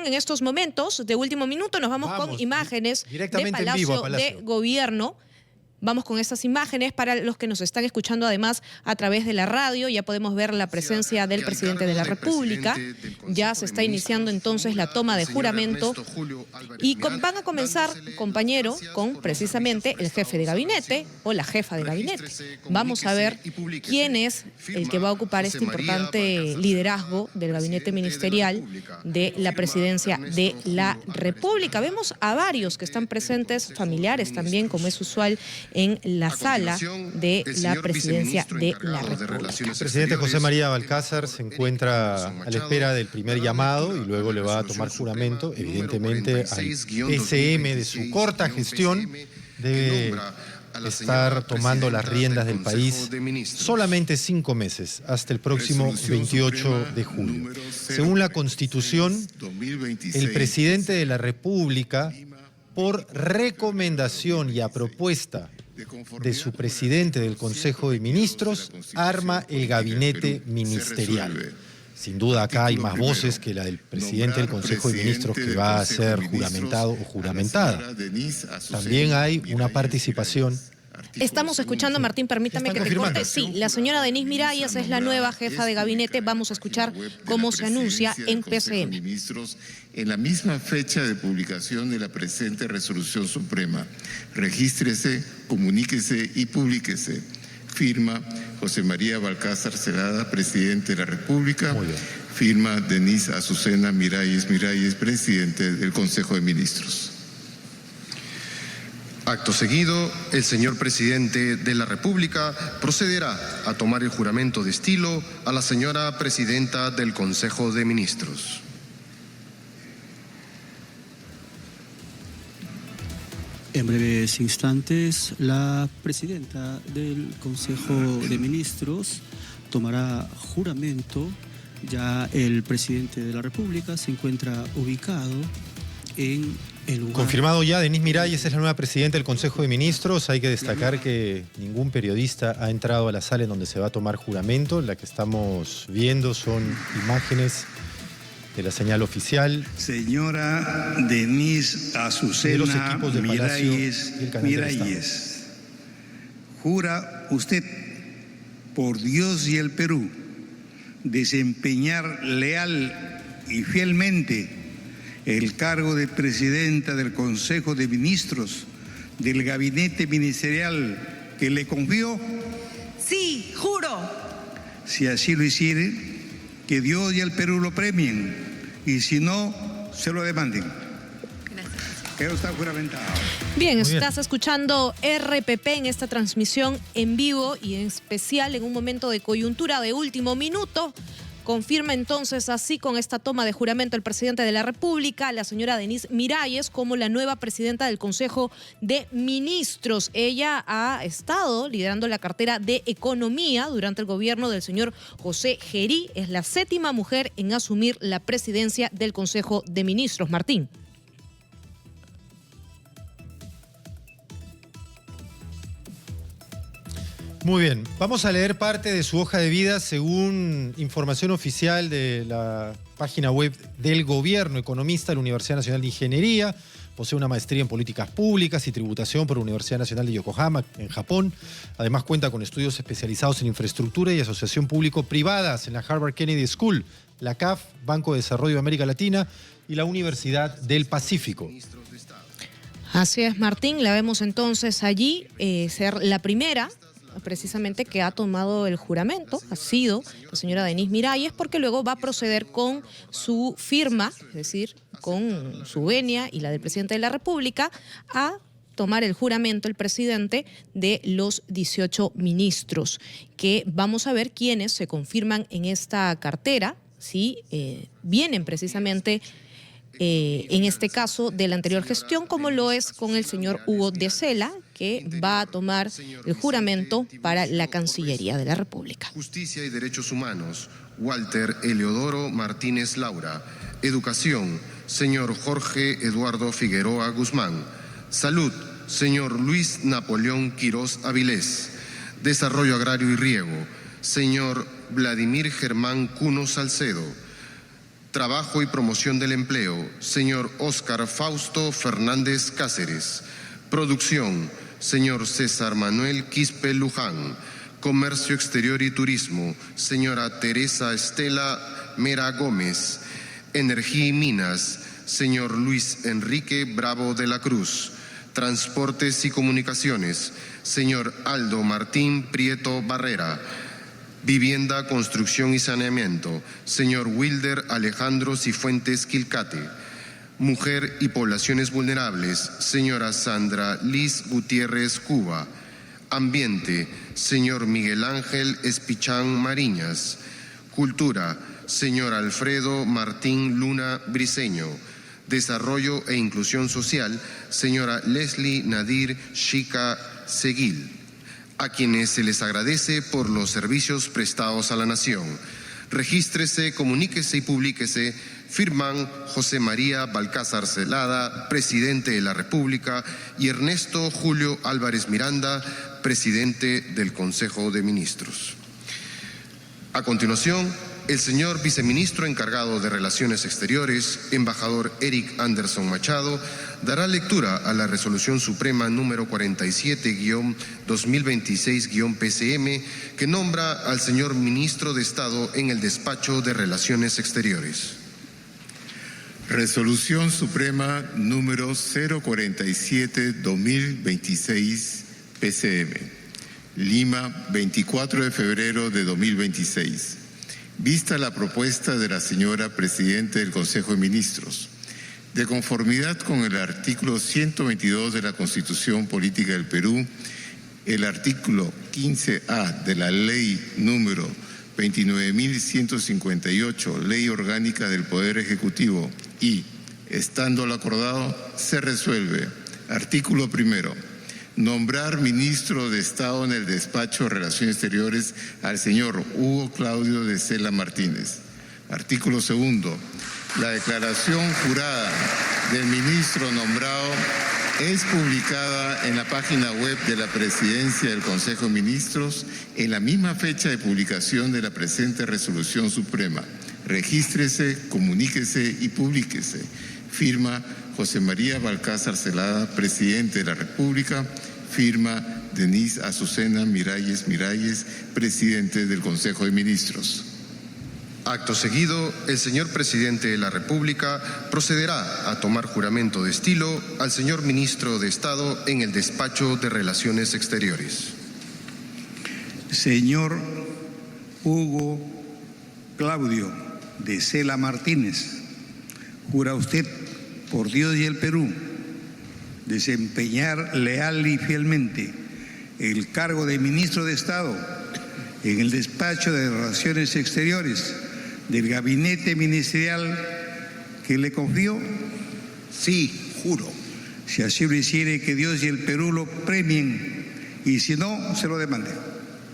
información en estos momentos de último minuto. Nos vamos con imágenes de Palacio de Gobierno. Vamos con estas imágenes para los que nos están escuchando además a través de la radio. Ya podemos ver la presencia del presidente de la República. Ya se está iniciando entonces la toma de juramento. Y van a comenzar, compañero, con precisamente el jefe de gabinete o la jefa de gabinete. Vamos a ver quién es el que va a ocupar este importante liderazgo del gabinete ministerial de la presidencia de la República. Vemos a varios que están presentes, familiares también, como es usual en la sala de la presidencia de la República. El presidente José María Balcázar se encuentra a la espera del primer llamado y luego le va a tomar juramento. Evidentemente, al SM de su corta gestión debe estar tomando las riendas del país solamente 5 meses, hasta el próximo 28 de julio. Según la Constitución, el presidente de la República, por recomendación y a propuesta de su presidente del Consejo de Ministros, arma el gabinete ministerial. Sin duda acá hay más voces que la del presidente del Consejo de Ministros que va a ser juramentado o juramentada. También hay una participación. Estamos escuchando, Martín, permítame que te corte. Sí, la señora Denise Miralles es la nueva jefa de gabinete. Vamos a escuchar cómo se anuncia en PCM. En la misma fecha de publicación de la presente resolución suprema, regístrese, comuníquese y publíquese. Firma José María Balcázar Cerada, presidente de la República. Firma Denise Azucena Miralles, presidente del Consejo de Ministros. Acto seguido, el señor presidente de la República procederá a tomar el juramento de estilo a la señora presidenta del Consejo de Ministros. En breves instantes, la presidenta del Consejo de Ministros tomará juramento. Ya el presidente de la República se encuentra ubicado en el lugar. Confirmado ya, Denise Miralles es la nueva presidenta del Consejo de Ministros. Hay que destacar que ningún periodista ha entrado a la sala en donde se va a tomar juramento. La que estamos viendo son imágenes de la señal oficial. Señora Denise Azucena de los equipos de Miralles, ¿jura usted por Dios y el Perú desempeñar leal y fielmente el cargo de presidenta del Consejo de Ministros del gabinete ministerial que le confió? Sí, juro. Si así lo hiciere, que Dios y el Perú lo premien, y si no, se lo demanden. Gracias. Queda usted juramentado. Bien, estás escuchando RPP en esta transmisión en vivo y en especial en un momento de coyuntura de último minuto. Confirma entonces así con esta toma de juramento el presidente de la República, la señora Denise Miralles, como la nueva presidenta del Consejo de Ministros. Ella ha estado liderando la cartera de Economía durante el gobierno del señor José Gerí. Es la 7ª mujer en asumir la presidencia del Consejo de Ministros. Martín. Muy bien, vamos a leer parte de su hoja de vida según información oficial de la página web del gobierno. Economista de la Universidad Nacional de Ingeniería, posee una maestría en políticas públicas y tributación por la Universidad Nacional de Yokohama, en Japón. Además cuenta con estudios especializados en infraestructura y asociación público-privadas en la Harvard Kennedy School, la CAF, Banco de Desarrollo de América Latina y la Universidad del Pacífico. Así es, Martín, la vemos entonces allí ser la primera precisamente que ha tomado el juramento, ha sido la señora Denise Miralles, porque luego va a proceder con su firma, es decir, con su venia y la del presidente de la República, a tomar el juramento el presidente de los 18 ministros, que vamos a ver quiénes se confirman en esta cartera, si vienen precisamente en este caso de la anterior gestión, como lo es con el señor Hugo de Sela, que va a tomar el juramento para la Cancillería de la República. Justicia y Derechos Humanos, Walter Eleodoro Martínez Laura. Educación, señor Jorge Eduardo Figueroa Guzmán. Salud, señor Luis Napoleón Quirós Avilés. Desarrollo Agrario y Riego, señor Vladimir Germán Cuno Salcedo. Trabajo y Promoción del Empleo, señor Óscar Fausto Fernández Cáceres. Producción, señor César Manuel Quispe Luján. Comercio Exterior y Turismo, señora Teresa Estela Mera Gómez. Energía y Minas, señor Luis Enrique Bravo de la Cruz. Transportes y Comunicaciones, señor Aldo Martín Prieto Barrera. Vivienda, Construcción y Saneamiento, señor Wilder Alejandro Cifuentes Quilcate. Mujer y Poblaciones Vulnerables, señora Sandra Liz Gutiérrez Cuba. Ambiente, señor Miguel Ángel Espichán Mariñas. Cultura, señor Alfredo Martín Luna Briceño. Desarrollo e Inclusión Social, señora Leslie Nadir Chica Seguil, a quienes se les agradece por los servicios prestados a la nación. Regístrese, comuníquese y publíquese. Firman José María Balcázar Zelada, presidente de la República, y Ernesto Julio Álvarez Miranda, presidente del Consejo de Ministros. A continuación, el señor viceministro encargado de Relaciones Exteriores, embajador Eric Anderson Machado, dará lectura a la Resolución Suprema número 47-2026-PCM, que nombra al señor ministro de Estado en el Despacho de Relaciones Exteriores. Resolución Suprema número 047-2026-PCM. Lima, 24 de febrero de 2026. Vista la propuesta de la señora Presidenta del Consejo de Ministros, de conformidad con el artículo 122 de la Constitución Política del Perú, el artículo 15A de la Ley número 29.158, Ley Orgánica del Poder Ejecutivo, y, estando lo acordado, se resuelve. Artículo primero. Nombrar ministro de Estado en el Despacho de Relaciones Exteriores al señor Hugo Claudio de Cela Martínez. Artículo segundo. La declaración jurada del ministro nombrado es publicada en la página web de la Presidencia del Consejo de Ministros en la misma fecha de publicación de la presente Resolución Suprema. Regístrese, comuníquese y publíquese. Firma José María Balcázar Zelada, presidente de la República. Firma Denise Azucena Miralles, presidente del Consejo de Ministros. Acto seguido, el señor presidente de la República procederá a tomar juramento de estilo al señor ministro de Estado en el Despacho de Relaciones Exteriores. Señor Hugo Claudio de Cela Martínez, ¿jura usted por Dios y el Perú desempeñar leal y fielmente el cargo de ministro de Estado en el Despacho de Relaciones Exteriores del Gabinete Ministerial que le confió? Sí, juro. Si así lo hiciere, que Dios y el Perú lo premien, y si no, se lo demande.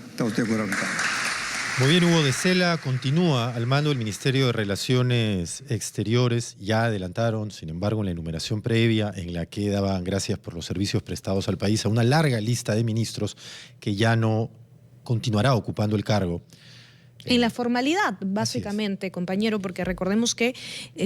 ¿Está usted juramentado? Muy bien, Hugo de Cela continúa al mando del Ministerio de Relaciones Exteriores. Ya adelantaron, sin embargo, en la enumeración previa en la que daban gracias por los servicios prestados al país a una larga lista de ministros que ya no continuará ocupando el cargo. En la formalidad, básicamente, compañero, porque recordemos que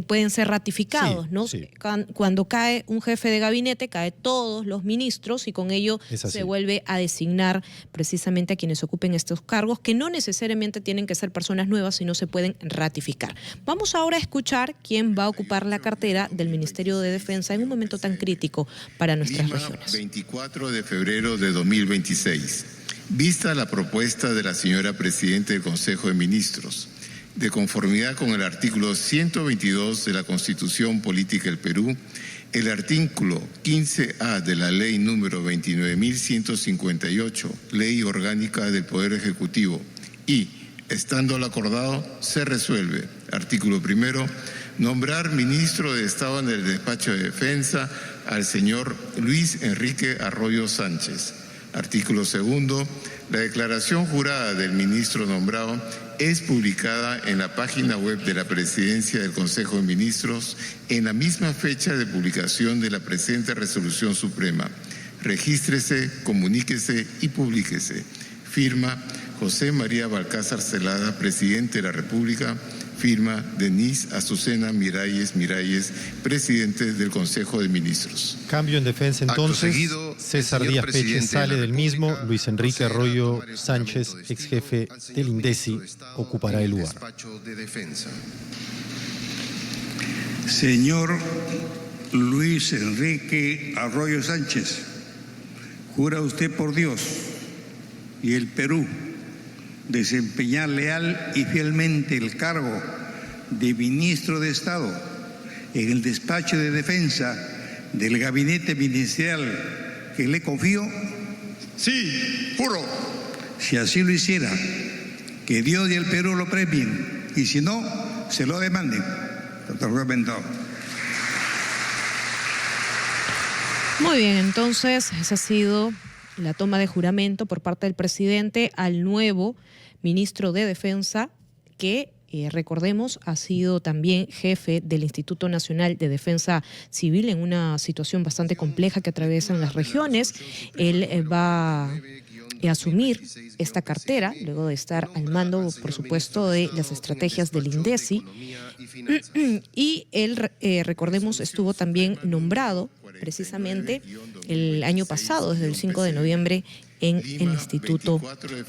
pueden ser ratificados, ¿no? Sí. Cuando cae un jefe de gabinete, cae todos los ministros y con ello se vuelve a designar precisamente a quienes ocupen estos cargos, que no necesariamente tienen que ser personas nuevas, sino se pueden ratificar. Vamos ahora a escuchar quién va a ocupar la cartera del Ministerio de Defensa en un momento tan crítico para nuestras regiones. 24 de febrero de 2026. Vista la propuesta de la señora Presidenta del Consejo de Ministros, de conformidad con el artículo 122 de la Constitución Política del Perú, el artículo 15A de la Ley número 29.158, Ley Orgánica del Poder Ejecutivo, y, estando lo acordado, se resuelve. Artículo primero. Nombrar ministro de Estado en el Despacho de Defensa al señor Luis Enrique Arroyo Sánchez. Artículo segundo. La declaración jurada del ministro nombrado es publicada en la página web de la Presidencia del Consejo de Ministros en la misma fecha de publicación de la presente Resolución Suprema. Regístrese, comuníquese y publíquese. Firma José María Balcázar Zelada, presidente de la República. Firma Denise Azucena Miralles, presidente del Consejo de Ministros. Cambio en defensa entonces. César Díaz Peche sale del mismo. Luis Enrique Arroyo Sánchez, ex jefe del INDECI, ocupará el lugar. Señor Luis Enrique Arroyo Sánchez, ¿jura usted por Dios y el Perú desempeñar leal y fielmente el cargo de ministro de Estado en el despacho de defensa del gabinete ministerial que le confío? Sí, juro. Si así lo hiciera, que Dios y el Perú lo premien, y si no, se lo demanden. Doctor Juramento. Muy bien, entonces esa ha sido la toma de juramento por parte del presidente al nuevo ministro de Defensa, que recordemos ha sido también jefe del Instituto Nacional de Defensa Civil en una situación bastante compleja que atraviesan las regiones. Él va a asumir esta cartera luego de estar al mando, por supuesto, de las estrategias del INDECI, y él, recordemos, estuvo también nombrado precisamente el año pasado, desde el 5 de noviembre, en el Instituto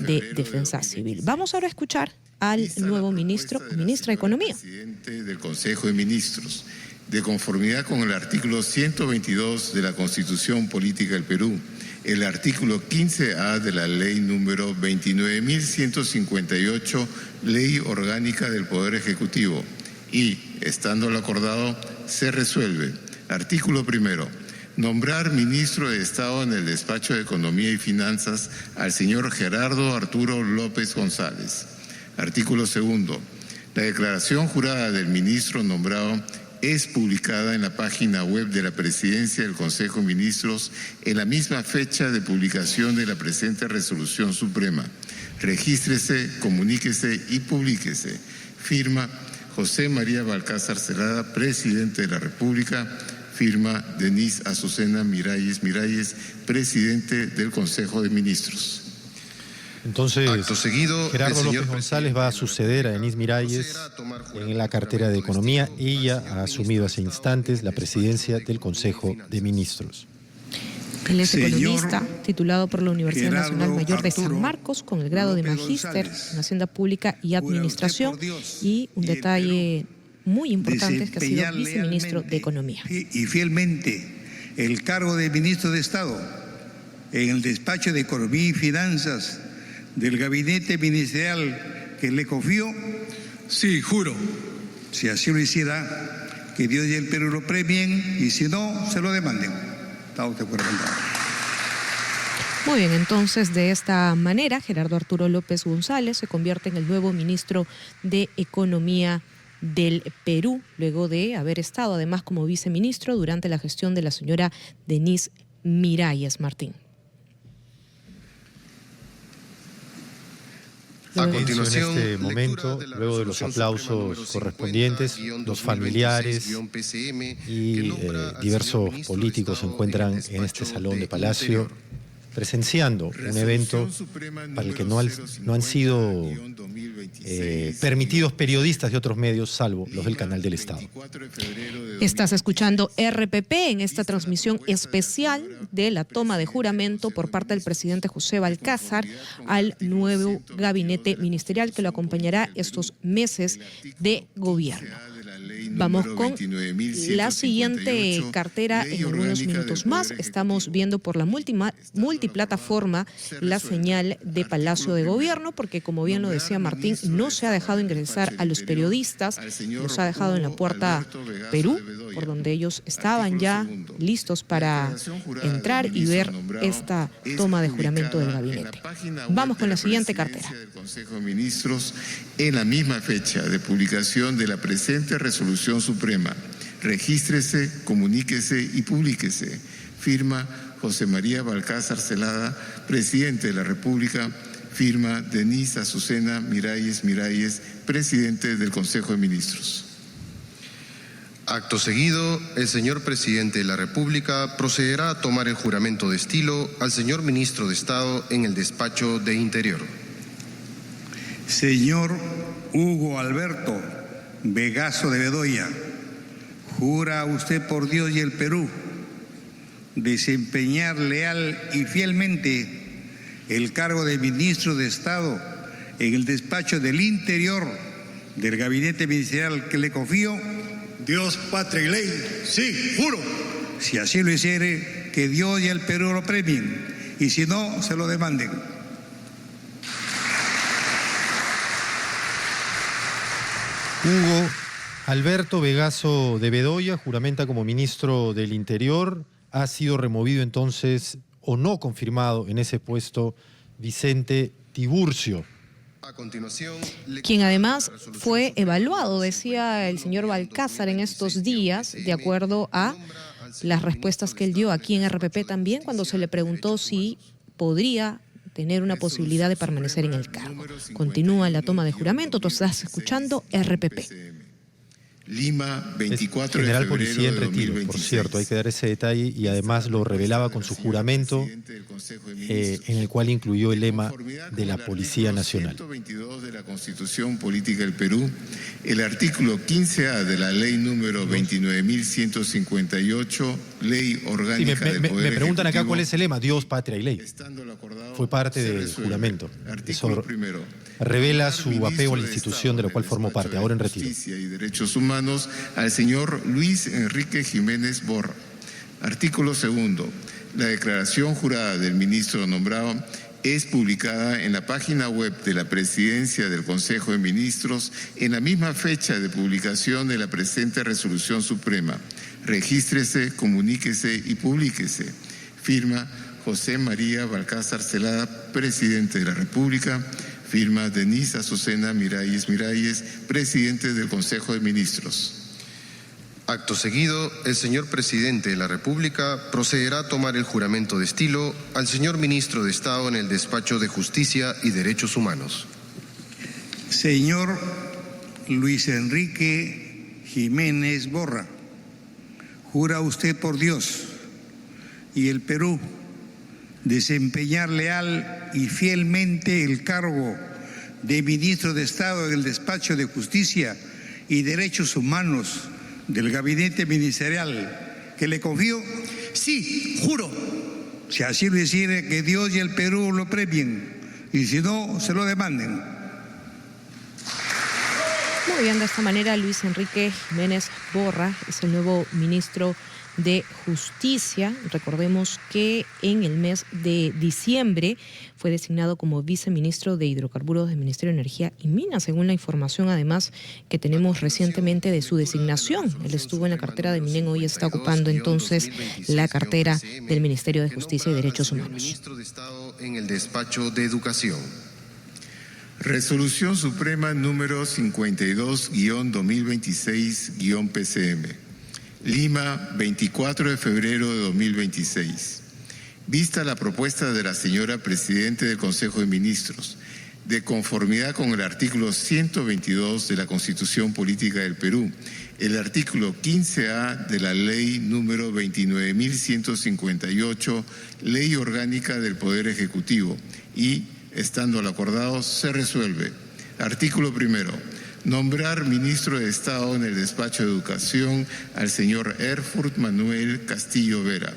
de Defensa Civil. Vamos ahora a escuchar al nuevo ministro o ministra de Economía. Presidente del Consejo de Ministros, de conformidad con el artículo 122 de la Constitución Política del Perú, el artículo 15A de la ley número 29.158, Ley Orgánica del Poder Ejecutivo, y, estando lo acordado, se resuelve. Artículo primero. Nombrar ministro de Estado en el Despacho de Economía y Finanzas al señor Gerardo Arturo López González. Artículo segundo. La declaración jurada del ministro nombrado es publicada en la página web de la Presidencia del Consejo de Ministros en la misma fecha de publicación de la presente resolución suprema. Regístrese, comuníquese y publíquese. Firma José María Balcázar Zelada, presidente de la República. Firma Denise Azucena Miralles, presidente del Consejo de Ministros. Entonces, Acto seguido, Gerardo López González va a suceder a Denise Miralles en la cartera de Economía. Ella ha asumido hace instantes la presidencia del Consejo de Ministros. Él es economista, titulado por la Universidad Nacional Mayor de San Marcos, con el grado de magíster en Hacienda Pública y Administración, y un detalle muy importante es que ha sido viceministro de Economía. Y fielmente el cargo de ministro de Estado en el despacho de Economía y Finanzas del gabinete ministerial que le confío. Sí, juro. Si así lo hiciera, que Dios y el Perú lo premien, y si no, se lo demanden. Está usted juramentado. Muy bien, entonces de esta manera Gerardo Arturo López González se convierte en el nuevo ministro de Economía del Perú, luego de haber estado además como viceministro durante la gestión de la señora Denise Miralles. Martín. A continuación, en este momento, luego de los aplausos correspondientes, los familiares y diversos políticos se encuentran en este salón de Palacio presenciando un evento para el que no han sido permitidos periodistas de otros medios, salvo los del Canal del Estado. Estás escuchando RPP en esta transmisión especial de la toma de juramento por parte del presidente José Balcázar al nuevo gabinete ministerial que lo acompañará estos meses de gobierno. Vamos con la siguiente cartera en algunos minutos más. Estamos viendo por la multiplataforma la señal de Palacio de Gobierno, porque como bien lo decía Martín, no se ha dejado ingresar a los periodistas, los ha dejado en la puerta Perú, por donde ellos estaban ya listos para entrar y ver esta toma de juramento del gabinete. Vamos con la siguiente cartera. Del Consejo de Ministros en la misma fecha de publicación de la presente resolución suprema. Regístrese, comuníquese y publíquese. Firma José María Balcázar Zelada, presidente de la República. Firma Denise Azucena Miralles, presidente del Consejo de Ministros. Acto seguido, el señor presidente de la República procederá a tomar el juramento de estilo al señor ministro de Estado en el despacho de Interior. Señor Hugo Alberto Vegaso de Bedoya, ¿jura usted por Dios y el Perú desempeñar leal y fielmente el cargo de ministro de Estado en el despacho del Interior del gabinete ministerial que le confío? Dios, patria y ley, sí, juro. Si así lo hiciere, que Dios y el Perú lo premien, y si no, se lo demanden. Hugo Alberto Vegaso de Bedoya juramenta como ministro del Interior. Ha sido removido entonces, o no confirmado en ese puesto, Vicente Tiburcio, quien además fue evaluado, decía el señor Balcázar en estos días, de acuerdo a las respuestas que él dio aquí en RPP también, cuando se le preguntó si podría tener una posibilidad de permanecer en el cargo. Continúa la toma de juramento, tú estás escuchando RPP. Lima, 24 de general febrero policía en de retiro, 2026. por cierto, hay que dar ese detalle, y además lo revelaba con su juramento, en el cual incluyó el lema de la Policía Nacional. 122 de la Constitución Política del Perú, el artículo 15A de la Ley número 29.158, Ley Orgánica del Poder me preguntan acá Ejecutivo, cuál es el lema: Dios, patria y ley. estando lo acordado, Fue parte se del resuelve. juramento. Artículo Eso primero. revela Nombrar su ministro apego a la de institución Estado de la en cual el formó despacho parte, de ahora en retiro. Justicia y Derechos Humanos al señor Luis Enrique Jiménez Borra. Artículo segundo. La declaración jurada del ministro nombrado es publicada en la página web de la Presidencia del Consejo de Ministros en la misma fecha de publicación de la presente resolución suprema. Regístrese, comuníquese y publíquese. Firma José María Balcázar Zelada, presidente de la República. Firma Denise Azucena Miralles, presidente del Consejo de Ministros. Acto seguido, el señor presidente de la República procederá a tomar el juramento de estilo al señor ministro de Estado en el despacho de Justicia y Derechos Humanos. Señor Luis Enrique Jiménez Borra, ¿jura usted por Dios y el Perú desempeñar leal y fielmente el cargo de ministro de Estado en el despacho de Justicia y Derechos Humanos del gabinete ministerial que le confío? Sí, juro. Si así lo hiciere, que Dios y el Perú lo premien, y si no, se lo demanden. Muy bien, de esta manera Luis Enrique Jiménez Borra es el nuevo ministro de Justicia. Recordemos que en el mes de diciembre fue designado como viceministro de Hidrocarburos del Ministerio de Energía y Minas, según la información además que tenemos recientemente de su designación. Él estuvo en la cartera de Minen, hoy está ocupando entonces la cartera del Ministerio de Justicia y Derechos Humanos. Ministro de Estado en el despacho de Educación. Resolución Suprema número 52-2026-PCM. Lima, 24 de febrero de 2026. Vista la propuesta de la señora Presidente del Consejo de Ministros, de conformidad con el artículo 122 de la Constitución Política del Perú, el artículo 15A de la Ley número 29.158, Ley Orgánica del Poder Ejecutivo, y, estando lo acordado, se resuelve. Artículo primero. Nombrar ministro de Estado en el despacho de Educación al señor Erfurt Manuel Castillo Vera.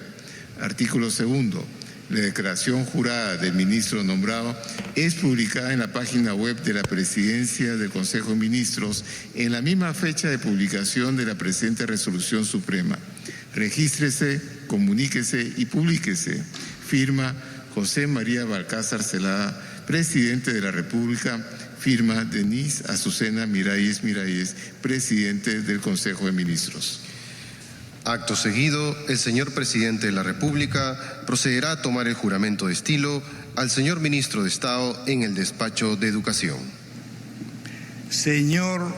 Artículo segundo. La declaración jurada del ministro nombrado es publicada en la página web de la Presidencia del Consejo de Ministros en la misma fecha de publicación de la presente resolución suprema. Regístrese, comuníquese y publíquese. Firma José María Balcázar Zelada, presidente de la República. Firma Denise Azucena Miralles, presidente del Consejo de Ministros. Acto seguido, el señor presidente de la República procederá a tomar el juramento de estilo al señor ministro de Estado en el despacho de Educación. Señor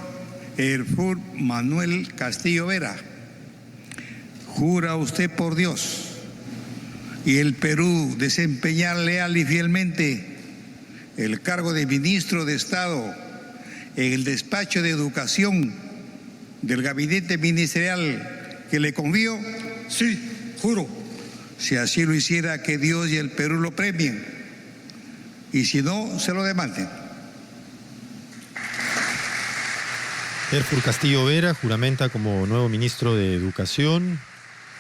Erfurt Manuel Castillo Vera, ¿jura usted por Dios y el Perú desempeñar leal y fielmente el cargo de ministro de Estado en el despacho de Educación del gabinete ministerial que le confío? Sí, juro. Si así lo hiciera, que Dios y el Perú lo premien, y si no, se lo demanden. Erfur Castillo Vera juramenta como nuevo ministro de Educación.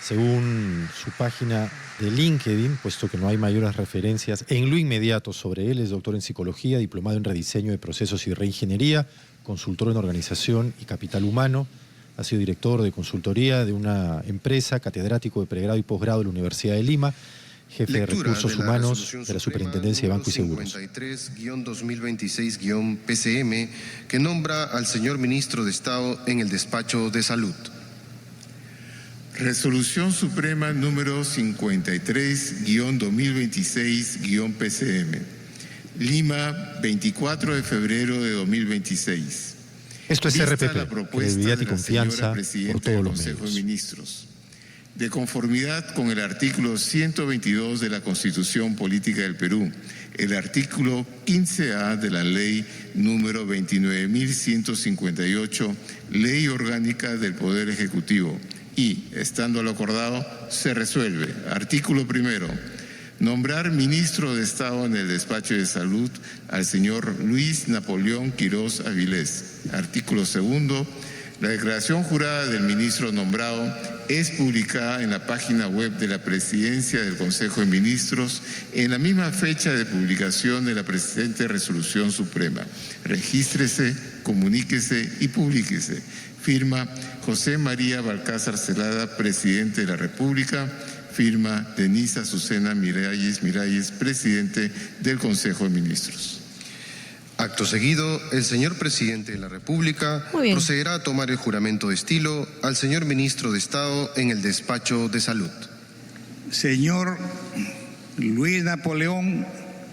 Según su página de LinkedIn, puesto que no hay mayores referencias en lo inmediato sobre él, es doctor en psicología, diplomado en rediseño de procesos y reingeniería, consultor en organización y capital humano, ha sido director de consultoría de una empresa, catedrático de pregrado y posgrado de la Universidad de Lima, jefe de recursos humanos de la Superintendencia de Banco y Seguros. 53-2026-PCM, que nombra al señor ministro de Estado en el despacho de Salud. Resolución Suprema número 53-2026-PCM. Lima, 24 de febrero de 2026. Esto es RPP, credibilidad y confianza por todos los Consejo medios. de Ministros. De conformidad con el artículo 122 de la Constitución Política del Perú, el artículo 15A de la Ley número 29.158, Ley Orgánica del Poder Ejecutivo, y, estando lo acordado, se resuelve. Artículo primero. Nombrar ministro de Estado en el despacho de Salud al señor Luis Napoleón Quirós Avilés. Artículo segundo. La declaración jurada del ministro nombrado es publicada en la página web de la Presidencia del Consejo de Ministros en la misma fecha de publicación de la presente Resolución Suprema. Regístrese, comuníquese y publíquese. Firma José María Balcázar Zelada, Presidente de la República. Firma Denise Azucena Miralles, Presidente del Consejo de Ministros. Acto seguido, el señor Presidente de la República procederá a tomar el juramento de estilo al señor ministro de Estado en el despacho de Salud. Señor Luis Napoleón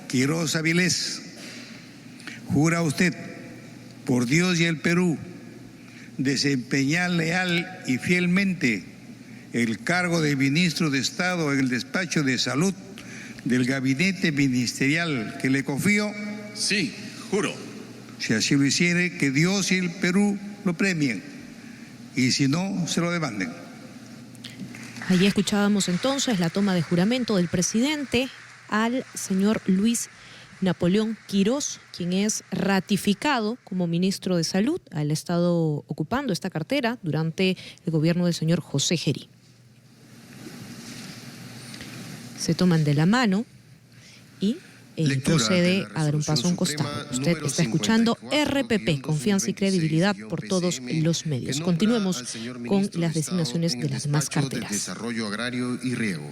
Quirós Avilés, jura usted por Dios y el Perú desempeñar leal y fielmente el cargo de ministro de Estado en el despacho de Salud del gabinete ministerial que le confío. Sí, juro. Si así lo hiciere, que Dios y el Perú lo premien, y si no, se lo demanden. Allí escuchábamos entonces la toma de juramento del presidente al señor Luis Napoleón Quirós, quien es ratificado como ministro de Salud. Ha estado ocupando esta cartera durante el gobierno del señor José Gerí. Se toman de la mano y procede a dar un paso a un costado. Usted está escuchando RPP, confianza y credibilidad por todos los medios. Continuemos con las designaciones de las demás carteras. Desarrollo Agrario y Riego.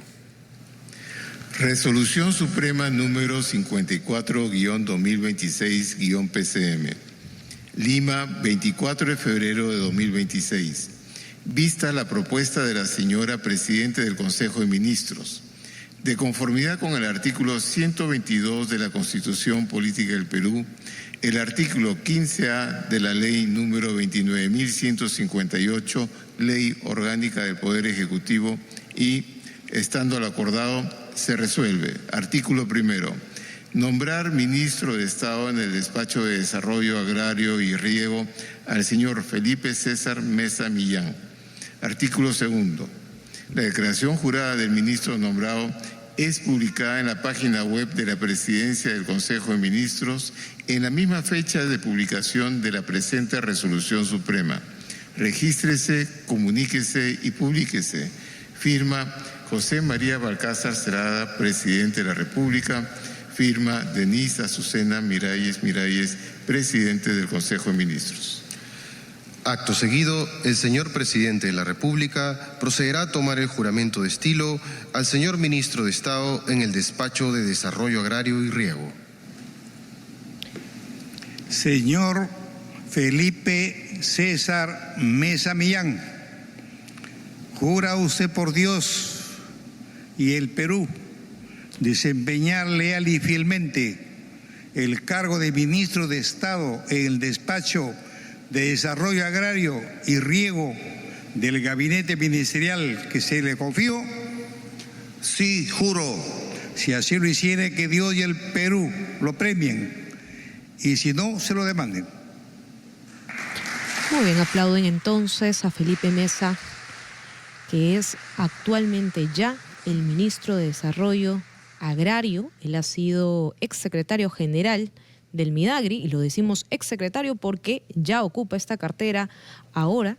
Resolución Suprema número 54-2026-PCM. Lima, 24 de febrero de 2026. Vista la propuesta de la señora Presidente del Consejo de Ministros. De conformidad con el artículo 122 de la Constitución Política del Perú, el artículo 15A de la Ley número 29.158, Ley Orgánica del Poder Ejecutivo, y, estando lo acordado, se resuelve. Artículo primero. Nombrar ministro de Estado en el despacho de Desarrollo Agrario y Riego al señor Felipe César Mesa Millán. Artículo segundo. La declaración jurada del ministro nombrado es publicada en la página web de la Presidencia del Consejo de Ministros en la misma fecha de publicación de la presente Resolución Suprema. Regístrese, comuníquese y publíquese. Firma José María Balcázar Zelada, Presidente de la República. Firma Denise Azucena Miralles, Presidente del Consejo de Ministros. Acto seguido, el señor Presidente de la República procederá a tomar el juramento de estilo al señor Ministro de Estado en el despacho de Desarrollo Agrario y Riego. Señor Felipe César Mesa Millán, jura usted por Dios y el Perú desempeñar leal y fielmente el cargo de Ministro de Estado en el despacho de Desarrollo Agrario y Riego del gabinete ministerial que se le confió. Sí, juro. Si así lo hiciere, que Dios y el Perú lo premien, y si no, se lo demanden. Muy bien, aplauden entonces a Felipe Mesa, que es actualmente ya el ministro de Desarrollo Agrario. Él ha sido exsecretario general del Midagri, y lo decimos exsecretario porque ya ocupa esta cartera ahora.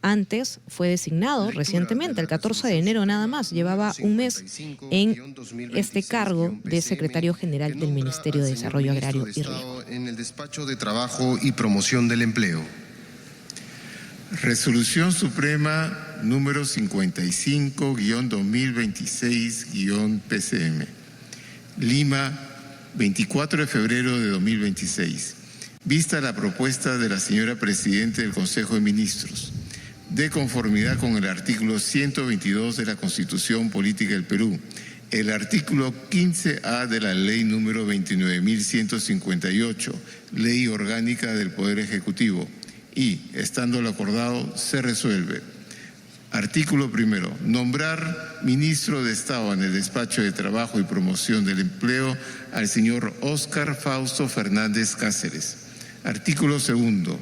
Antes fue designado recientemente, el 14 de enero nada más, llevaba un mes en este cargo de secretario general del Ministerio de Desarrollo Agrario y Riego. En el despacho de Trabajo y Promoción del Empleo. Resolución Suprema número 55-2026-PCM. Lima, 24 de febrero de 2026. Vista la propuesta de la señora Presidenta del Consejo de Ministros, de conformidad con el artículo 122 de la Constitución Política del Perú, el artículo 15A de la Ley número 29.158, Ley Orgánica del Poder Ejecutivo, y, estando lo acordado, se resuelve. Artículo primero. Nombrar ministro de Estado en el Despacho de Trabajo y Promoción del Empleo al señor Óscar Fausto Fernández Cáceres. Artículo segundo.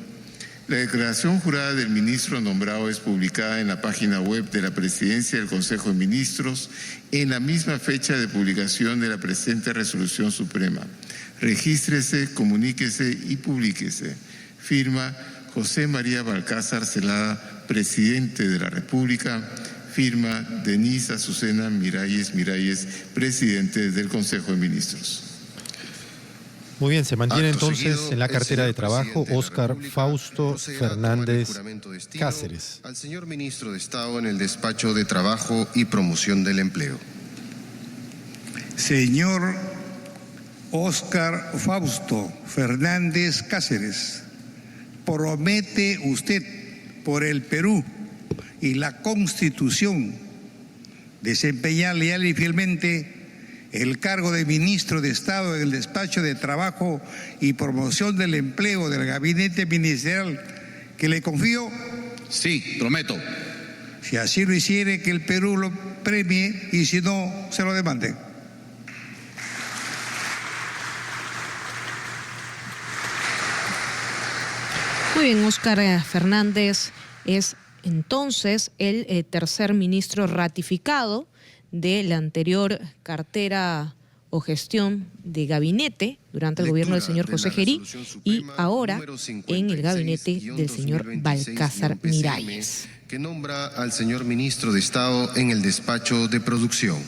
La declaración jurada del ministro nombrado es publicada en la página web de la Presidencia del Consejo de Ministros en la misma fecha de publicación de la presente Resolución Suprema. Regístrese, comuníquese y publíquese. Firma José María Balcázar Zelada, Presidente de la República. Firma Denise Azucena Miralles, Presidente del Consejo de Ministros. Muy bien, se mantiene entonces en la cartera de trabajo Óscar Fausto Fernández Cáceres. Al señor Ministro de Estado en el Despacho de Trabajo y Promoción del Empleo. Señor Óscar Fausto Fernández Cáceres, promete usted por el Perú y la Constitución desempeñar leal y fielmente el cargo de ministro de Estado en el Despacho de Trabajo y Promoción del Empleo del Gabinete Ministerial que le confío? Sí, prometo. Si así lo hiciere, que el Perú lo premie, y si no, se lo demande. Muy bien, Óscar Fernández es entonces el tercer ministro ratificado de la anterior cartera o gestión de gabinete durante el gobierno del señor José Gerí y ahora en el gabinete del señor Balcázar Miralles. Que nombra al señor ministro de Estado en el Despacho de Producción.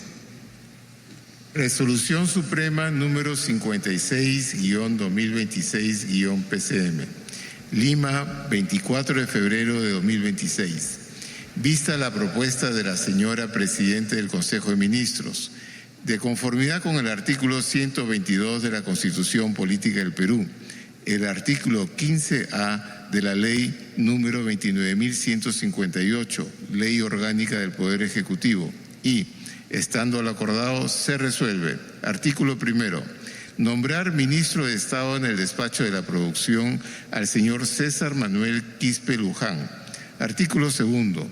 Resolución Suprema número 56-2026-PCM. Lima, 24 de febrero de 2026. Vista la propuesta de la señora Presidenta del Consejo de Ministros, de conformidad con el artículo 122 de la Constitución Política del Perú, el artículo 15A de la Ley número 29.158, Ley Orgánica del Poder Ejecutivo, y, estando lo acordado, se resuelve. Artículo primero. Nombrar ministro de Estado en el Despacho de la Producción al señor César Manuel Quispe Luján. Artículo segundo.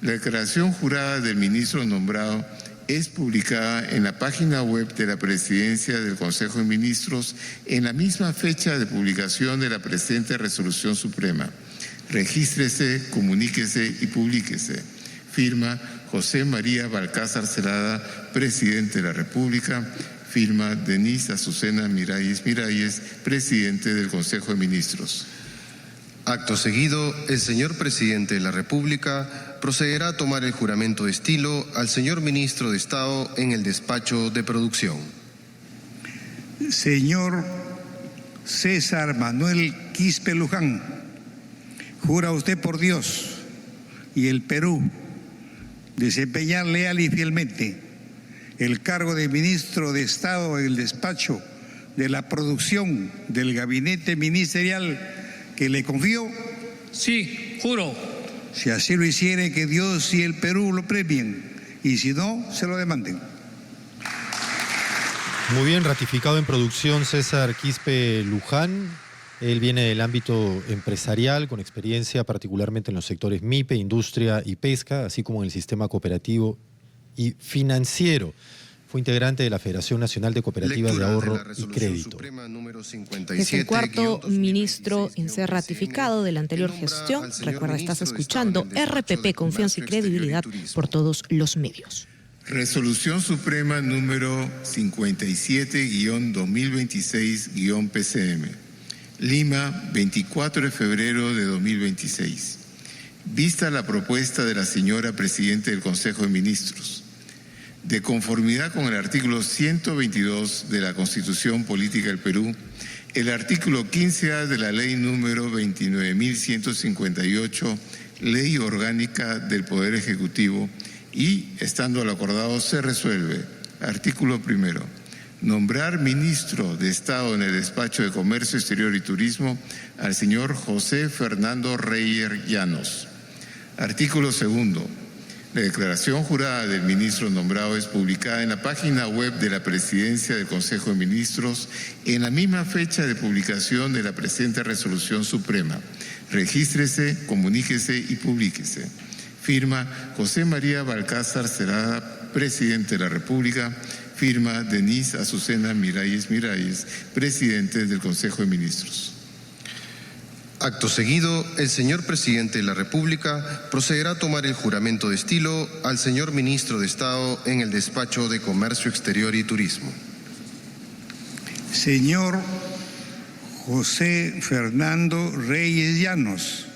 La declaración jurada del ministro nombrado es publicada en la página web de la Presidencia del Consejo de Ministros en la misma fecha de publicación de la presente Resolución Suprema. Regístrese, comuníquese y publíquese. Firma José María Balcázar Zelada, Presidente de la República. Firma Denise Azucena Miralles, Presidente del Consejo de Ministros. Acto seguido, el señor Presidente de la República procederá a tomar el juramento de estilo al señor Ministro de Estado en el Despacho de Producción. Señor César Manuel Quispe Luján, jura usted por Dios y el Perú desempeñar leal y fielmente el cargo de Ministro de Estado en el Despacho de la Producción del Gabinete Ministerial que le confío? Sí, juro. Si así lo hiciere, que Dios y el Perú lo premien, y si no, se lo demanden. Muy bien, ratificado en producción César Quispe Luján. Él viene del ámbito empresarial, con experiencia particularmente en los sectores MIPE, industria y pesca, así como en el sistema cooperativo y financiero. Fue integrante de la Federación Nacional de Cooperativas de Ahorro y Crédito. Es el cuarto ministro en ser ratificado de la anterior gestión. Recuerda, estás escuchando RPP, Confianza y Credibilidad por todos los medios. Resolución Suprema número 57-2026-PCM. Lima, 24 de febrero de 2026. Vista la propuesta de la señora Presidenta del Consejo de Ministros, de conformidad con el artículo 122 de la Constitución Política del Perú, el artículo 15A de la Ley número 29.158, Ley Orgánica del Poder Ejecutivo, y, estando lo acordado, se resuelve. Artículo primero. Nombrar ministro de Estado en el Despacho de Comercio Exterior y Turismo al señor José Fernando Reyes Llanos. Artículo segundo. La declaración jurada del ministro nombrado es publicada en la página web de la Presidencia del Consejo de Ministros en la misma fecha de publicación de la presente resolución suprema. Regístrese, comuníquese y publíquese. Firma José María Balcázar Cerada, Presidente de la República. Firma Denise Azucena Miralles, Presidente del Consejo de Ministros. Acto seguido, el señor Presidente de la República procederá a tomar el juramento de estilo al señor Ministro de Estado en el Despacho de Comercio Exterior y Turismo. Señor José Fernando Reyes Llanos,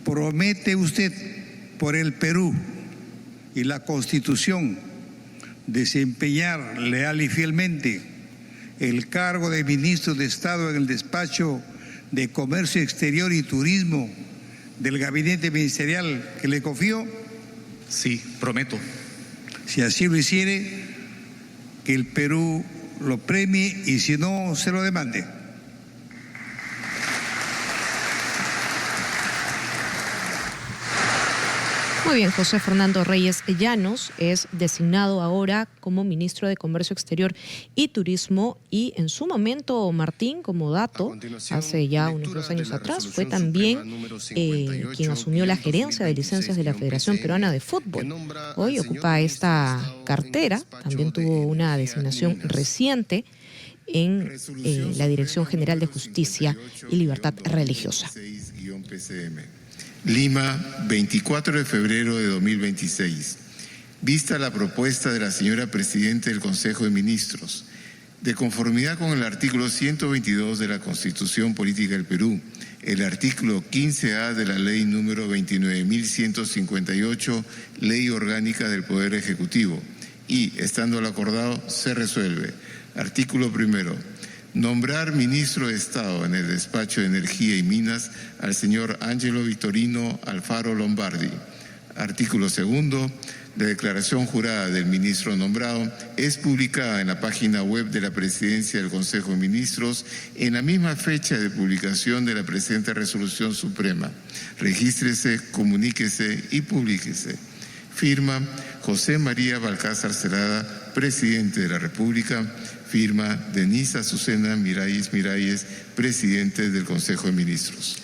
¿promete usted por el Perú y la Constitución desempeñar leal y fielmente el cargo de Ministro de Estado en el Despacho de Comercio Exterior y Turismo del Gabinete Ministerial que le confió? Sí, prometo. Si así lo hiciere, que el Perú lo premie y si no, se lo demande. Muy bien, José Fernando Reyes Llanos es designado ahora como ministro de Comercio Exterior y Turismo, y en su momento, Martín, como dato, hace ya unos 2 años atrás, fue también quien asumió la gerencia de licencias de la Federación Peruana de Fútbol. Hoy ocupa esta cartera, también tuvo una designación reciente en la Dirección General de Justicia y Libertad Religiosa. Lima, 24 de febrero de 2026. Vista la propuesta de la señora Presidenta del Consejo de Ministros, de conformidad con el artículo 122 de la Constitución Política del Perú, el artículo 15A de la Ley número 29.158, Ley Orgánica del Poder Ejecutivo, y, estando lo acordado, se resuelve. Artículo primero. Nombrar ministro de Estado en el Despacho de Energía y Minas al señor Ángelo Victorino Alfaro Lombardi. Artículo segundo. La declaración jurada del ministro nombrado es publicada en la página web de la Presidencia del Consejo de Ministros en la misma fecha de publicación de la presente resolución suprema. Regístrese, comuníquese y publíquese. Firma José María Balcázar Cerada, Presidente de la República. Firma Denise Azucena Miralles, Presidente del Consejo de Ministros.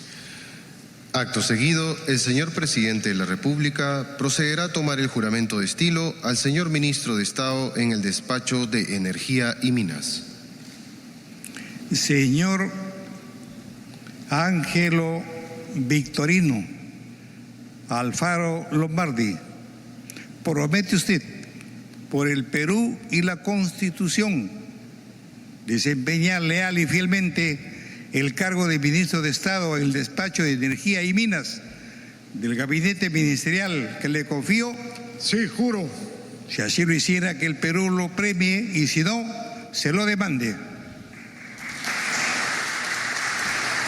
Acto seguido, el señor Presidente de la República procederá a tomar el juramento de estilo al señor Ministro de Estado en el Despacho de Energía y Minas. Señor Ángelo Victorino Alfaro Lombardi, ¿promete usted por el Perú y la Constitución desempeñar leal y fielmente el cargo de Ministro de Estado en el Despacho de Energía y Minas del Gabinete Ministerial que le confío? Sí, juro. Si así lo hiciera, que el Perú lo premie y si no, se lo demande.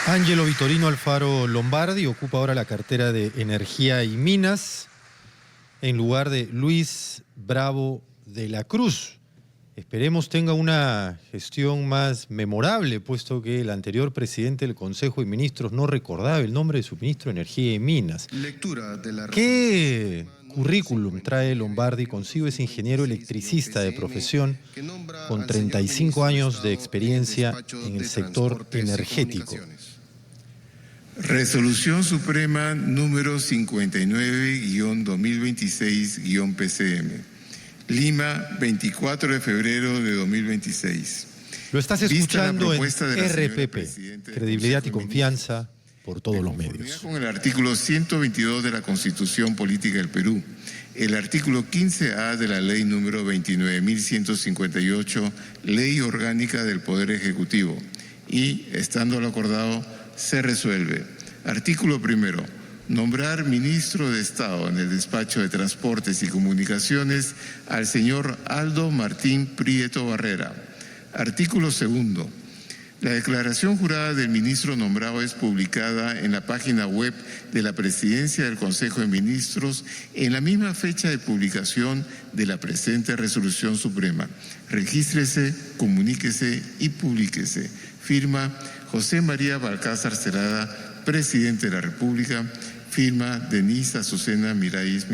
Ángelo Victorino Alfaro Lombardi ocupa ahora la cartera de Energía y Minas en lugar de Luis Bravo de la Cruz. Esperemos tenga una gestión más memorable, puesto que el anterior presidente del Consejo de Ministros no recordaba el nombre de su ministro de Energía y Minas. ¿Qué currículum trae Lombardi consigo? Es ingeniero electricista de profesión, con 35 años de experiencia en el sector energético. Resolución Suprema número 59-2026-PCM. Lima, 24 de febrero de 2026. Lo estás escuchando en RPP, credibilidad y confianza por todos los medios. Con el artículo 122 de la Constitución Política del Perú, el artículo 15A de la ley número 29.158, Ley Orgánica del Poder Ejecutivo, y, estando lo acordado, se resuelve. Artículo primero. Nombrar ministro de Estado en el despacho de Transportes y Comunicaciones al señor Aldo Martín Prieto Barrera. Artículo segundo. La declaración jurada del ministro nombrado es publicada en la página web de la Presidencia del Consejo de Ministros en la misma fecha de publicación de la presente resolución suprema. Regístrese, comuníquese y publíquese. Firma José María Balcázar Cerada, Presidente de la República. Firma Denise Azucena Miralles,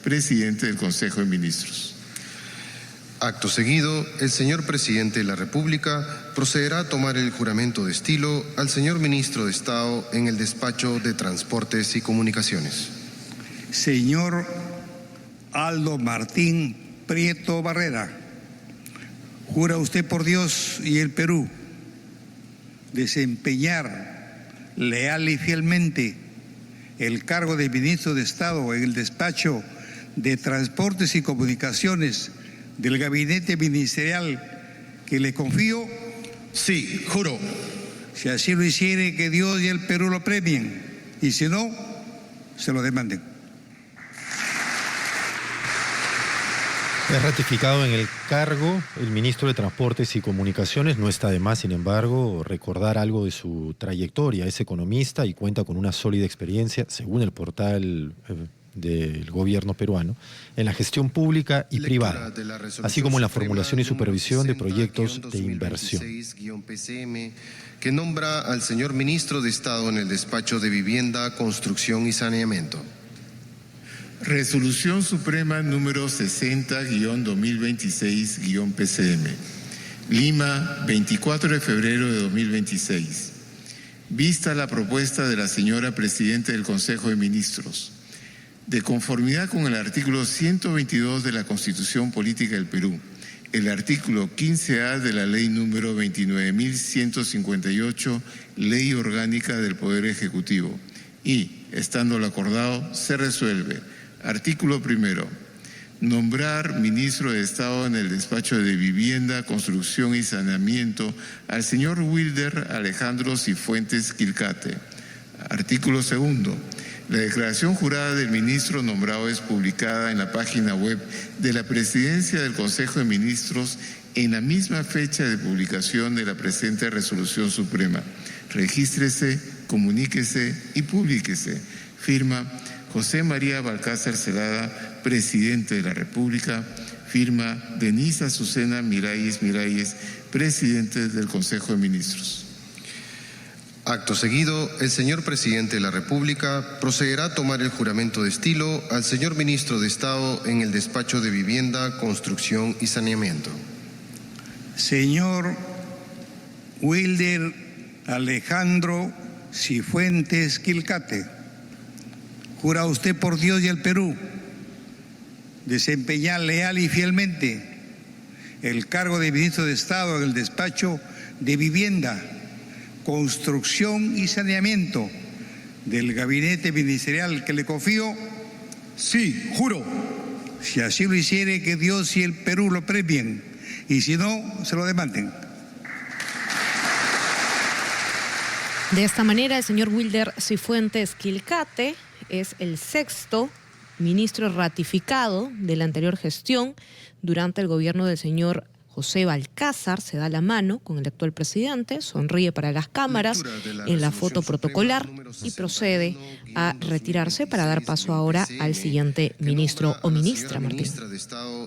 Presidente del Consejo de Ministros. Acto seguido, el señor Presidente de la República procederá a tomar el juramento de estilo al señor Ministro de Estado en el despacho de Transportes y Comunicaciones. Señor Aldo Martín Prieto Barrera, ¿jura usted por Dios y el Perú desempeñar leal y fielmente el cargo de Ministro de Estado en el despacho de Transportes y Comunicaciones del gabinete ministerial que le confío? Sí, juro. Si así lo hiciere, que Dios y el Perú lo premien, y si no, se lo demanden. Es ratificado en el cargo el ministro de Transportes y Comunicaciones. No está de más, sin embargo, recordar algo de su trayectoria. Es economista y cuenta con una sólida experiencia, según el portal del gobierno peruano, en la gestión pública y privada, así como en la formulación y supervisión de proyectos de inversión. Que nombra al señor Ministro de Estado en el despacho de Vivienda, Construcción y Saneamiento. Resolución Suprema número 60-2026-PCM. Lima, 24 de febrero de 2026. Vista la propuesta de la señora Presidenta del Consejo de Ministros, de conformidad con el artículo 122 de la Constitución Política del Perú, el artículo 15A de la Ley número 29.158, Ley Orgánica del Poder Ejecutivo, y, estando lo acordado, se resuelve. Artículo primero. Nombrar ministro de Estado en el despacho de Vivienda, Construcción y Saneamiento al señor Wilder Alejandro Cifuentes Quilcate. Artículo segundo. La declaración jurada del ministro nombrado es publicada en la página web de la Presidencia del Consejo de Ministros en la misma fecha de publicación de la presente resolución suprema. Regístrese, comuníquese y publíquese. Firma José María Balcázar Cerada, Presidente de la República. Firma Denise Azucena Miralles, Presidente del Consejo de Ministros. Acto seguido, el señor Presidente de la República procederá a tomar el juramento de estilo al señor Ministro de Estado en el despacho de Vivienda, Construcción y Saneamiento. Señor Wilder Alejandro Cifuentes Quilcate, ¿jura usted por Dios y el Perú desempeñar leal y fielmente el cargo de Ministro de Estado en el despacho de Vivienda, Construcción y Saneamiento del gabinete ministerial que le confío? Sí, juro. Si así lo hiciere, que Dios y el Perú lo premien, y si no, se lo demanden. De esta manera, el señor Wilder Cifuentes Quilcate es el sexto ministro ratificado de la anterior gestión durante el gobierno del señor José Balcázar. Se da la mano con el actual presidente, sonríe para las cámaras en la foto protocolar y procede a retirarse para dar paso ahora al siguiente ministro o ministra, Martín.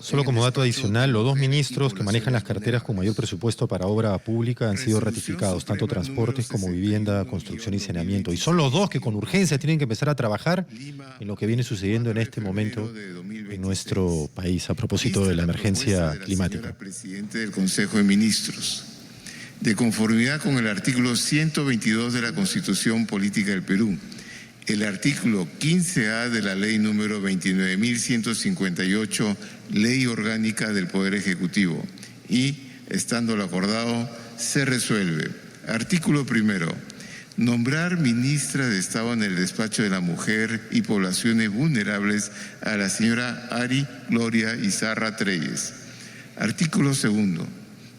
Solo como dato adicional, los dos ministros que manejan las carteras con mayor presupuesto para obra pública han sido ratificados, tanto transportes como vivienda, construcción y saneamiento. Y son los dos que con urgencia tienen que empezar a trabajar en lo que viene sucediendo en este momento en nuestro país a propósito de la emergencia climática. Del Consejo de Ministros, de conformidad con el artículo 122 de la Constitución Política del Perú, el artículo 15A de la Ley número 29.158, Ley Orgánica del Poder Ejecutivo, y, estando lo acordado, se resuelve. Artículo primero. Nombrar ministra de Estado en el Despacho de la Mujer y Poblaciones Vulnerables a la señora Ari Gloria Izarra Treyes. Artículo 2.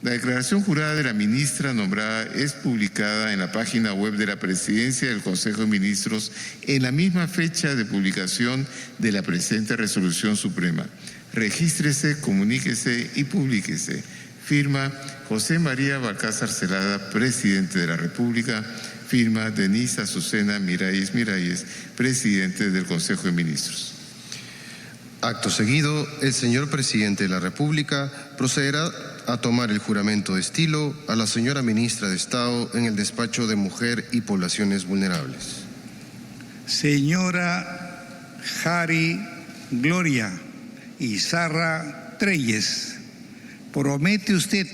La declaración jurada de la ministra nombrada es publicada en la página web de la Presidencia del Consejo de Ministros en la misma fecha de publicación de la presente resolución suprema. Regístrese, comuníquese y publíquese. Firma José María Balcázar Zelada, Presidente de la República. Firma Denise Azucena Miralles Miralles, Presidente del Consejo de Ministros. Acto seguido, el señor Presidente de la República procederá a tomar el juramento de estilo a la señora Ministra de Estado en el Despacho de Mujer y Poblaciones Vulnerables. Señora Ari Gloria Izarra Treyes, ¿promete usted,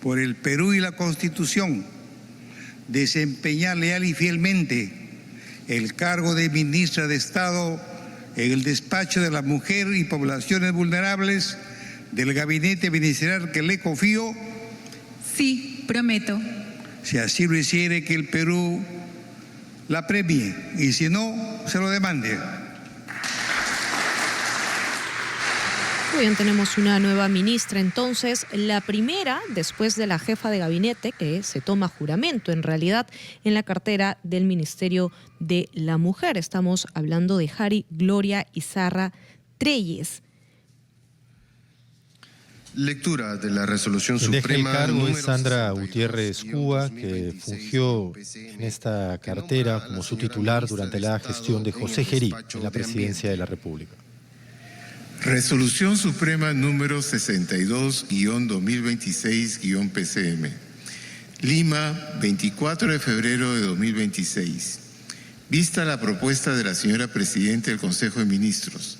por el Perú y la Constitución, desempeñar leal y fielmente el cargo de Ministra de Estado en el Despacho de la Mujer y Poblaciones Vulnerables del Gabinete Ministerial que le confío? Sí, prometo. Si así lo hiciere, que el Perú la premie, y si no, se lo demande. Muy bien, tenemos una nueva ministra entonces, la primera después de la jefa de gabinete que se toma juramento en realidad en la cartera del Ministerio de la Mujer. Estamos hablando de Ari Gloria Izarra Treyes. Lectura de la resolución suprema. Quien deja el cargo es Sandra Gutiérrez Cuba, que fungió en esta cartera como su titular durante la gestión de José Gerí en la presidencia de la República. Resolución Suprema número 62-2026-PCM. Lima, 24 de febrero de 2026. Vista la propuesta de la señora Presidenta del Consejo de Ministros,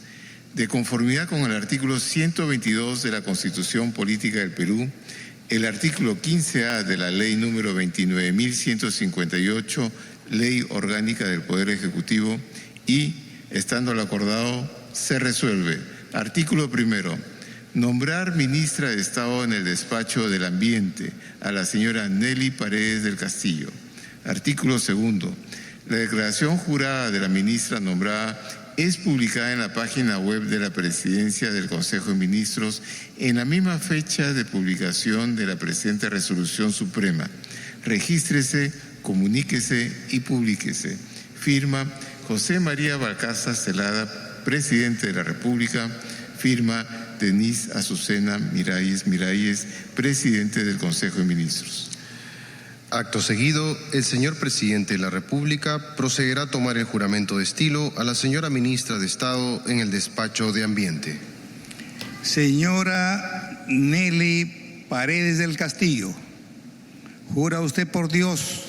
de conformidad con el artículo 122 de la Constitución Política del Perú, el artículo 15A de la Ley número 29.158, Ley Orgánica del Poder Ejecutivo, y, estando lo acordado, se resuelve. Artículo 1. Nombrar ministra de Estado en el Despacho del Ambiente a la señora Nelly Paredes del Castillo. Artículo 2. La declaración jurada de la ministra nombrada es publicada en la página web de la Presidencia del Consejo de Ministros en la misma fecha de publicación de la presente resolución suprema. Regístrese, comuníquese y publíquese. Firma José María Balcázar Zelada, Presidente de la República. Firma Denise Azucena Miralles Miralles, Presidente del Consejo de Ministros. Acto seguido, el señor Presidente de la República procederá a tomar el juramento de estilo a la señora Ministra de Estado en el Despacho de Ambiente. Señora Nelly Paredes del Castillo, ¿jura usted por Dios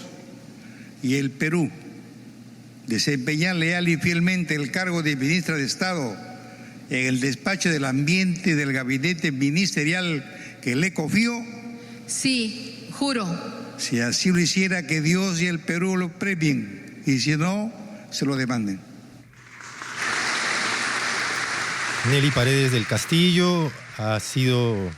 y el Perú desempeñar leal y fielmente el cargo de Ministra de Estado en el Despacho del Ambiente del Gabinete Ministerial que le confío? Sí, juro. Si así lo hiciera, que Dios y el Perú lo premien, y si no, se lo demanden. Nelly Paredes del Castillo ha sido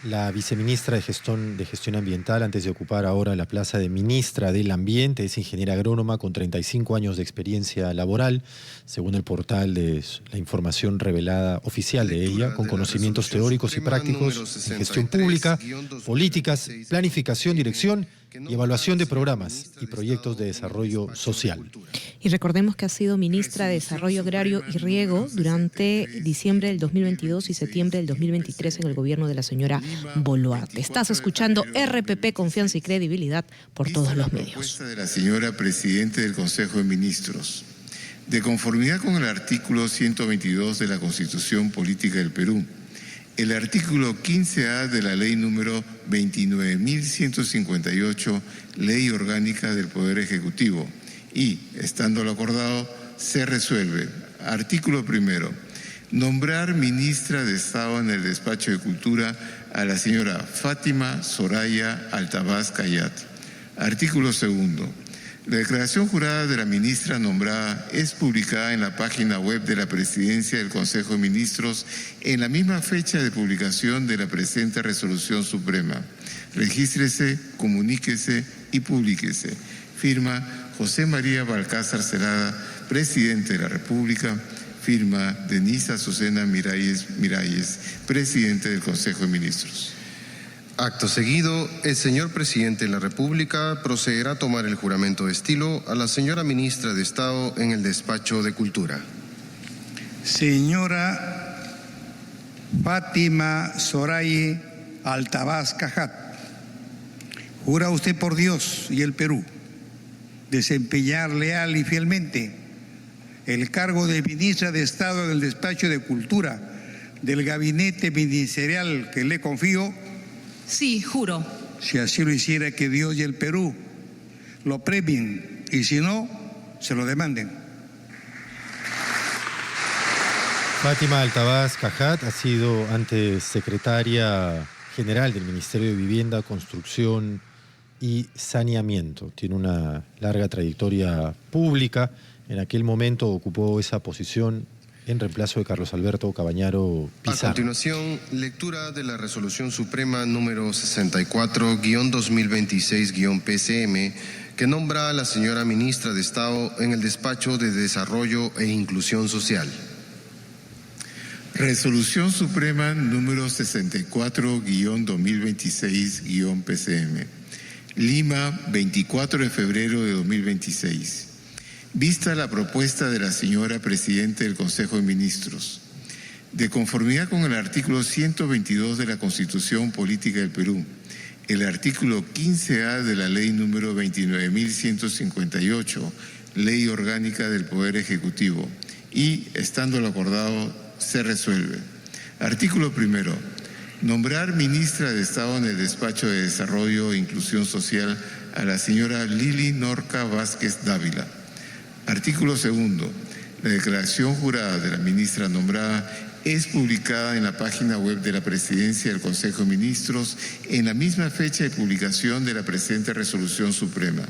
la viceministra de Gestión Ambiental antes de ocupar ahora la plaza de ministra del Ambiente. Es ingeniera agrónoma con 35 años de experiencia laboral, según el portal de la información revelada oficial de ella, con conocimientos teóricos y prácticos en gestión pública, políticas, planificación, dirección y evaluación de programas y proyectos de desarrollo social. Y recordemos que ha sido ministra de Desarrollo Agrario y Riego durante diciembre del 2022 y septiembre del 2023 en el gobierno de la señora Boluarte. Estás escuchando RPP, Confianza y Credibilidad por todos los medios. Propuesta de la señora Presidente del Consejo de Ministros. De conformidad con el artículo 122 de la Constitución Política del Perú, el artículo 15A de la Ley número 29.158, Ley Orgánica del Poder Ejecutivo, y, estando lo acordado, se resuelve. Artículo 1. Nombrar ministra de Estado en el Despacho de Cultura a la señora Fátima Soraya Altavaz Cayat. Artículo 2. La declaración jurada de la ministra nombrada es publicada en la página web de la Presidencia del Consejo de Ministros en la misma fecha de publicación de la presente resolución suprema. Regístrese, comuníquese y públiquese. Firma José María Balcázar Zelada, Presidente de la República. Firma Denise Azucena Miralles, Presidente del Consejo de Ministros. Acto seguido, el señor Presidente de la República procederá a tomar el juramento de estilo a la señora Ministra de Estado en el Despacho de Cultura. Señora Fátima Zoraye Altavaz Cajat, ¿jura usted por Dios y el Perú desempeñar leal y fielmente el cargo de Ministra de Estado en el Despacho de Cultura del Gabinete Ministerial que le confío? Sí, juro. Si así lo hiciera, que Dios y el Perú lo premien, y si no, se lo demanden. Fátima Altavaz Cajat ha sido antes secretaria general del Ministerio de Vivienda, Construcción y Saneamiento. Tiene una larga trayectoria pública. En aquel momento ocupó esa posición en reemplazo de Carlos Alberto Cabañaro Pizarro. A continuación, lectura de la Resolución Suprema número 64-2026-PCM, que nombra a la señora Ministra de Estado en el Despacho de Desarrollo e Inclusión Social. Resolución Suprema número 64-2026-PCM. Lima, 24 de febrero de 2026. Vista la propuesta de la señora Presidente del Consejo de Ministros, de conformidad con el artículo 122 de la Constitución Política del Perú, el artículo 15A de la Ley número 29.158, Ley Orgánica del Poder Ejecutivo, y, estando lo acordado, se resuelve. Artículo primero. Nombrar Ministra de Estado en el Despacho de Desarrollo e Inclusión Social a la señora Lili Norca Vázquez Dávila. Artículo segundo. La declaración jurada de la ministra nombrada es publicada en la página web de la Presidencia del Consejo de Ministros en la misma fecha de publicación de la presente Resolución Suprema.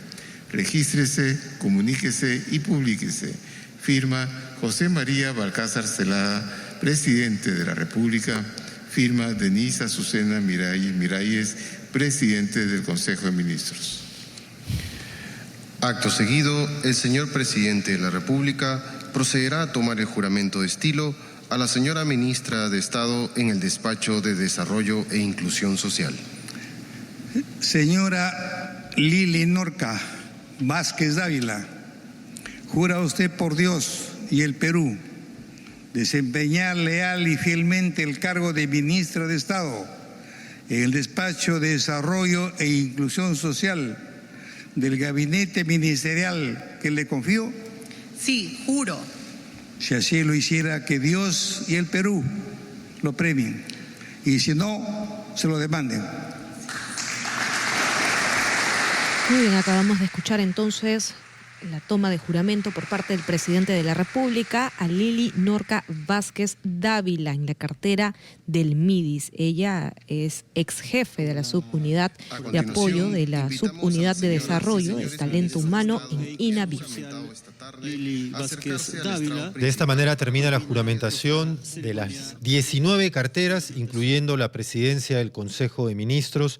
Regístrese, comuníquese y publíquese. Firma José María Balcázar Zelada, Presidente de la República. Firma Denise Azucena Miralles, Presidente del Consejo de Ministros. Acto seguido, el señor Presidente de la República procederá a tomar el juramento de estilo a la señora Ministra de Estado en el Despacho de Desarrollo e Inclusión Social. Señora Lili Norca Vázquez Dávila, ¿jura usted por Dios y el Perú desempeñar leal y fielmente el cargo de Ministra de Estado en el Despacho de Desarrollo e Inclusión Social del Gabinete Ministerial que le confío? Sí, juro. Si así lo hiciera, que Dios y el Perú lo premien, y si no, se lo demanden. Muy bien, acabamos de escuchar entonces la toma de juramento por parte del Presidente de la República a Lili Norca Vázquez Dávila en la cartera del MIDIS. Ella es ex jefe de la subunidad de apoyo de la subunidad de desarrollo del talento humano en INAVIF. De esta manera termina la juramentación de las 19 carteras, incluyendo la presidencia del Consejo de Ministros,